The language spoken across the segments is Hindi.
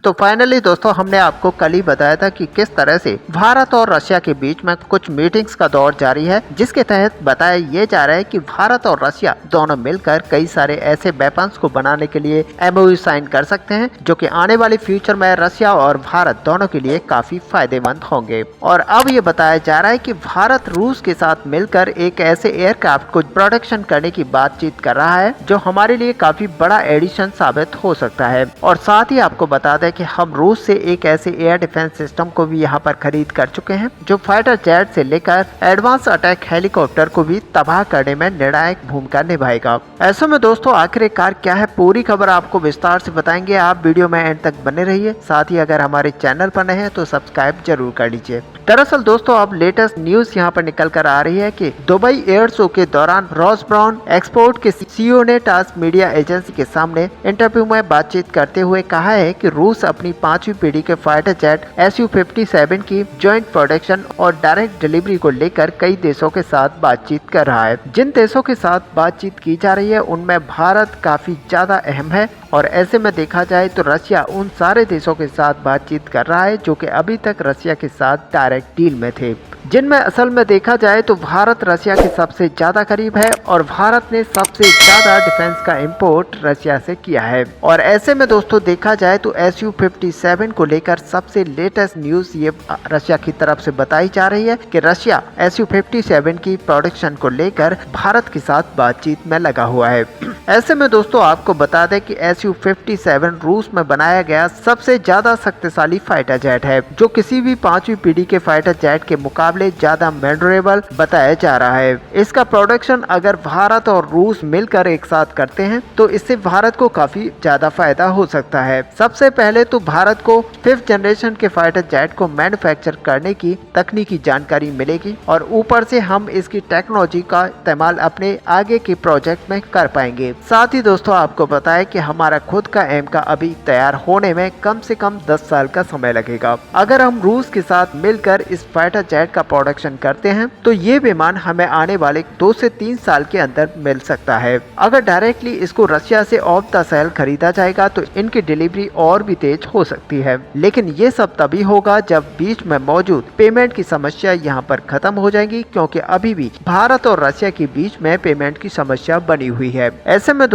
तो फाइनली दोस्तों हमने आपको कल ही बताया था कि किस तरह से भारत और रशिया के बीच में कुछ मीटिंग्स का दौर जारी है, जिसके तहत बताया ये जा रहा है कि भारत और रशिया दोनों मिलकर कई सारे ऐसे वेपन्स को बनाने के लिए एमओयू साइन कर सकते हैं, जो कि आने वाले फ्यूचर में रशिया और भारत दोनों के लिए काफी फायदेमंद होंगे। और अब ये बताया जा रहा है कि भारत रूस के साथ मिलकर एक ऐसे एयरक्राफ्ट को प्रोडक्शन करने की बातचीत कर रहा है, जो हमारे लिए काफी बड़ा एडिशन साबित हो सकता है। और साथ ही आपको बता दें कि हम रूस से एक ऐसे एयर डिफेंस सिस्टम को भी यहाँ पर खरीद कर चुके हैं, जो फाइटर जेट से लेकर एडवांस अटैक हेलीकॉप्टर को भी तबाह करने में निर्णायक भूमिका निभाएगा। ऐसे में दोस्तों आखिरकार क्या है, पूरी खबर आपको विस्तार से बताएंगे। आप वीडियो में एंड तक बने रहिए। साथ ही अगर हमारे चैनल पर नए हैं तो सब्सक्राइब जरूर कर लीजिए। दरअसल दोस्तों अब लेटेस्ट न्यूज यहाँ पर निकल कर आ रही है कि दुबई एयर शो के दौरान रॉसब्रॉन एक्सपोर्ट के सीईओ ने टास मीडिया एजेंसी के सामने इंटरव्यू में बातचीत करते हुए कहा है कि रूस अपनी 5वीं पीढ़ी के फाइटर जेट Su-57 की ज्वाइंट प्रोडक्शन और डायरेक्ट डिलीवरी को लेकर कई देशों के साथ बातचीत कर रहा है। जिन देशों के साथ बातचीत की जा रही है उनमें भारत काफी ज्यादा अहम है, और ऐसे में देखा जाए तो रशिया उन सारे देशों के साथ बातचीत कर रहा है जो कि अभी तक रशिया के साथ डायरेक्ट डील में थे, जिनमें असल में देखा जाए तो भारत रशिया के सबसे ज्यादा करीब है और भारत ने सबसे ज्यादा डिफेंस का इंपोर्ट रशिया से किया है। और ऐसे में दोस्तों देखा जाए तो Su-57 को लेकर सबसे लेटेस्ट न्यूज ये रशिया की तरफ से बताई जा रही है कि रशिया Su-57 की प्रोडक्शन को लेकर भारत के साथ बातचीत में लगा हुआ है। ऐसे में दोस्तों आपको बता दें कि Su-57 रूस में बनाया गया सबसे ज्यादा शक्तिशाली फाइटर जेट है, जो किसी भी 5वीं पीढ़ी के फाइटर जेट के मुकाबले ज्यादा मैन्योरेबल बताया जा रहा है। इसका प्रोडक्शन अगर भारत और रूस मिलकर एक साथ करते हैं तो इससे भारत को काफी ज्यादा फायदा हो सकता है। सबसे पहले तो भारत को 5th जनरेशन के फाइटर जेट को मैन्युफैक्चर करने की तकनीकी जानकारी मिलेगी, और ऊपर से हम इसकी टेक्नोलॉजी का इस्तेमाल अपने आगे के प्रोजेक्ट में कर पाएंगे। साथ ही दोस्तों आपको बताएं कि हमारा खुद का एम का अभी तैयार होने में कम से कम 10 साल का समय लगेगा। अगर हम रूस के साथ मिलकर इस फाइटर जेट का प्रोडक्शन करते हैं तो ये विमान हमें आने वाले 2 से 3 साल के अंदर मिल सकता है। अगर डायरेक्टली इसको रशिया से ऑफ द सेल खरीदा जाएगा तो इनकी डिलीवरी और भी तेज हो सकती है, लेकिन ये सब तभी होगा जब बीच में मौजूद पेमेंट की समस्या यहाँ पर खत्म हो जाएगी, क्योंकि अभी भी भारत और रशिया के बीच में पेमेंट की समस्या बनी हुई है। ऐसे में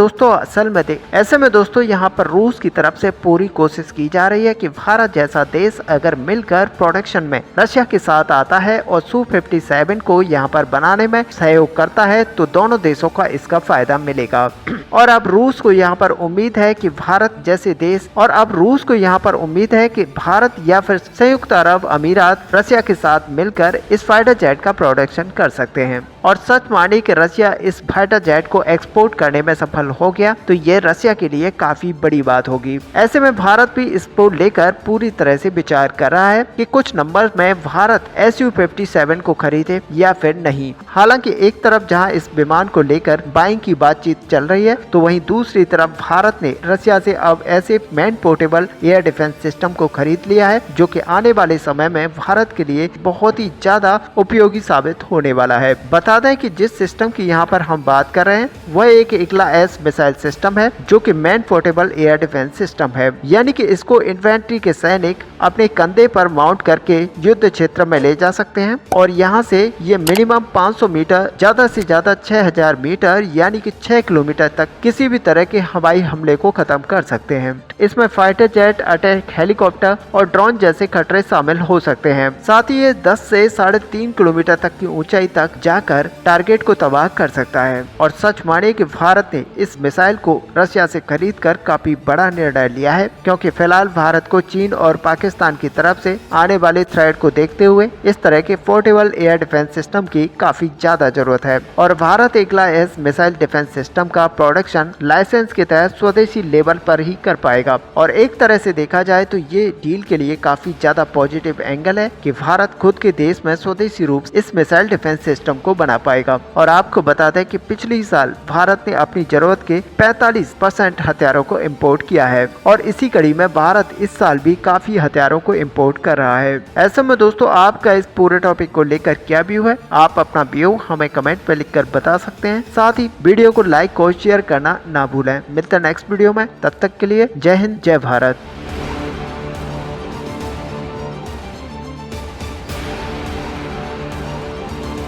दोस्तों यहाँ पर रूस की तरफ से पूरी कोशिश की जा रही है कि भारत जैसा देश अगर मिलकर प्रोडक्शन में रशिया के साथ आता है और Su-57 को यहाँ पर बनाने में सहयोग करता है तो दोनों देशों का इसका फायदा मिलेगा। और अब रूस को यहाँ पर उम्मीद है कि भारत या फिर संयुक्त अरब अमीरात रशिया के साथ मिलकर इस फाइटर जेट का प्रोडक्शन कर सकते हैं। और सच माने कि रशिया इस फाइटर जेट को एक्सपोर्ट करने में सफल हो गया तो ये रशिया के लिए काफी बड़ी बात होगी। ऐसे में भारत भी इसको लेकर पूरी तरह से विचार कर रहा है कि कुछ नंबर में भारत Su-57 को खरीदे या फिर नहीं। हालांकि एक तरफ जहां इस विमान को लेकर बाइंग की बातचीत चल रही है, तो वहीं दूसरी तरफ भारत ने रशिया से अब ऐसे man portable air defence system को खरीद लिया है, जो कि आने वाले समय में भारत के लिए बहुत ही ज्यादा उपयोगी साबित होने वाला है। बता दें कि जिस सिस्टम की यहाँ पर हम बात कर रहे हैं वह एक इकला एस मिसाइल सिस्टम है, जो कि man portable air defence system है, यानी कि इसको इन्फेंट्री के सैनिक अपने कंधे पर माउंट करके युद्ध क्षेत्र में ले जा सकते हैं, और यहाँ से ये मिनिमम 500 मीटर, ज्यादा से ज्यादा 6000 मीटर यानी कि 6 किलोमीटर तक किसी भी तरह के हवाई हमले को खत्म कर सकते हैं। इसमें फाइटर जेट, अटैक हेलीकॉप्टर और ड्रोन जैसे खतरे शामिल हो सकते हैं। साथ ही ये 10 से 3.5 किलोमीटर तक की ऊंचाई तक जाकर टारगेट को तबाह कर सकता है। और सच माने कि भारत ने इस मिसाइल को रशिया से खरीदकर काफी बड़ा निर्णय लिया है, क्योंकि फिलहाल भारत को चीन और पाकिस्तान की तरफ से आने वाले थ्रेट को देखते हुए इस तरह के पोर्टेबल एयर डिफेंस सिस्टम की काफी ज्यादा जरूरत है। और भारत एकला एस मिसाइल डिफेंस सिस्टम का प्रोडक्शन लाइसेंस के तहत स्वदेशी लेवल पर ही कर पाएगा। और एक तरह से देखा जाए तो ये डील के लिए काफी ज्यादा पॉजिटिव एंगल है कि भारत खुद के देश में स्वदेशी रूप से इस मिसाइल डिफेंस सिस्टम को बना पाएगा। और आपको बता दें कि पिछले साल भारत ने अपनी जरूरत के 45% हथियारों को इंपोर्ट किया है, और इसी कड़ी में भारत इस साल भी काफी हथियारों को इंपोर्ट कर रहा है। ऐसे में दोस्तों आपका इस पूरे टॉपिक को लेकर क्या व्यू है, आप अपना व्यू हमें कमेंट पे लिखकर बता सकते हैं। साथ ही वीडियो को लाइक और शेयर करना ना भूलें। मिलते हैं नेक्स्ट वीडियो में, तब तक के लिए जय हिंद, जय भारत।